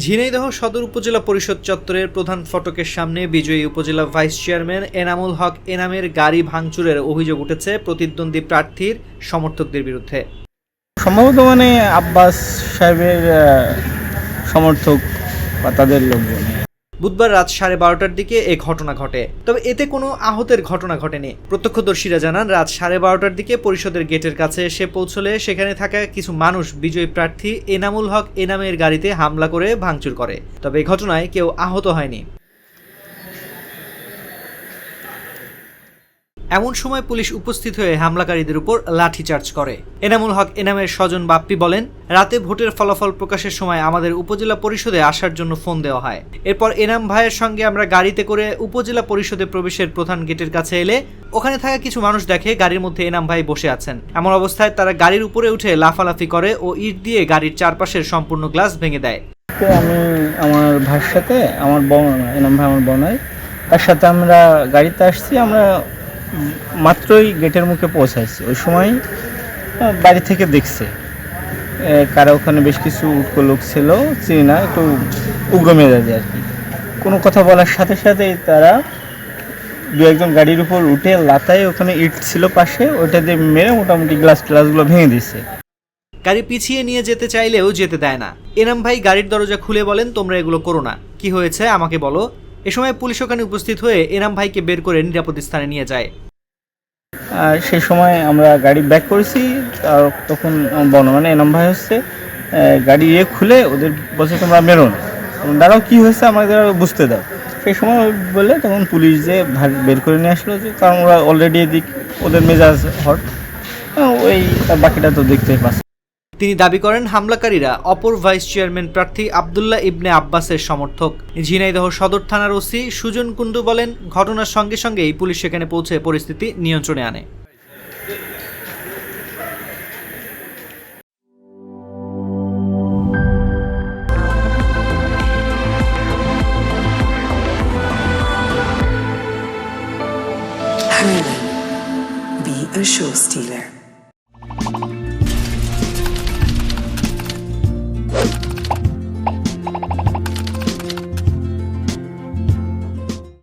ঝিনাইদহ সদর উপজেলা পরিষদ চত্বরের প্রধান ফটকের সামনে বিজয়ী উপজেলা ভাইস চেয়ারম্যান এনামুল হক এনামের গাড়ি ভাঙচুরের অভিযোগ উঠেছে প্রতিদ্বন্দ্বী প্রার্থীর সমর্থকদের বিরুদ্ধে। সম্ভবত আব্বাস সাহেবের সমর্থক বা তাদের লোকজন। বুধবার রাত 12:30টার দিকে এ ঘটনা ঘটে, তবে এতে কোনো আহতের ঘটনা ঘটেনি। প্রত্যক্ষদর্শীরা জানান, রাত 12:30টার দিকে পরিষদের গেটের কাছে এসে পৌঁছলে সেখানে থাকা কিছু মানুষ বিজয়ী প্রার্থী এনামুল হক এনামের গাড়িতে হামলা করে ভাঙচুর করে, তবে এ ঘটনায় কেউ আহত হয়নি। এমন সময় পুলিশ উপস্থিত হয়ে হামলাকারীদের উপর লাঠিচার্জ করে। এনামুল হক এনামের স্বজন বাপ্পি বলেন, রাতে ভোটের ফলাফল প্রকাশের সময় আমাদের উপজেলা পরিষদে আসার জন্য ফোন দেওয়া হয়। এরপর এনাম ভাইয়ের সঙ্গে আমরা গাড়িতে করে উপজেলা পরিষদে প্রবেশের প্রধান গেটের কাছে এলে ওখানে থাকা কিছু মানুষ দেখে গাড়ির মধ্যে এনাম ভাই বসে আছেন। এমন অবস্থায় তারা গাড়ির উপরে উঠে লাফালাফি করে ও ইট দিয়ে গাড়ির চারপাশের সম্পূর্ণ গ্লাস ভেঙে দেয়। আমি আমার ভাইয়ের সাথে আমার এনাম ভাই আমার বোন, তার সাথে আমরা গাড়িতে আসছি। আমরা মাত্রই গেটের মুখে পৌঁছাইছি, ওই সময় বাড়ি থেকে দেখছে কারা ওখানে বেশ কিছু উটকো লোক ছিল, চিনি না, একটু উগ্র মেজাজে আর কি। কোনো কথা বলার সাথে সাথেই তারা দু একজন গাড়ির উপর উঠে লাতায়, ওখানে ইট ছিল পাশে, ওইটা দিয়ে মেরে মোটামুটি গ্লাসগুলো ভেঙে দিচ্ছে। গাড়ি পিছিয়ে নিয়ে যেতে চাইলেও যেতে দেয় না। এনাম ভাই গাড়ির দরজা খুলে বলেন, তোমরা এগুলো করো না, কি হয়েছে আমাকে বলো। এ সময় পুলিশ ওখানে উপস্থিত হয়ে এনাম ভাইকে বের করে নিরাপদ স্থানে নিয়ে যায়। আর সেই সময় আমরা গাড়ি ব্যাক করেছি, তখন এনাম ভাই গাড়ি খুলে ওদের বলছে, তোমরা মেরো না, দাঁড়াও, কি হয়েছে আমাদের বুঝতে দাও। সেই সময় বলে তখন পুলিশ যে বের করে নিয়ে আসলো, যে কারণ ওরা অলরেডি এদিক ওদের মেজাজ হট, ওই বাকিটা তো দেখতেই পাচ্ছে। তিনি দাবি করেন, হামলাকারীরা অপর ভাইস চেয়ারম্যান প্রার্থী আব্দুল্লাহ ইবনে আব্বাসের সমর্থক। ঝিনাইদহ সদর থানার ওসি সুজন কুন্ডু বলেন, ঘটনার সঙ্গে সঙ্গেই পুলিশ সেখানে পৌঁছে পরিস্থিতি নিয়ন্ত্রণে আনে। Harlan, be a show stealer.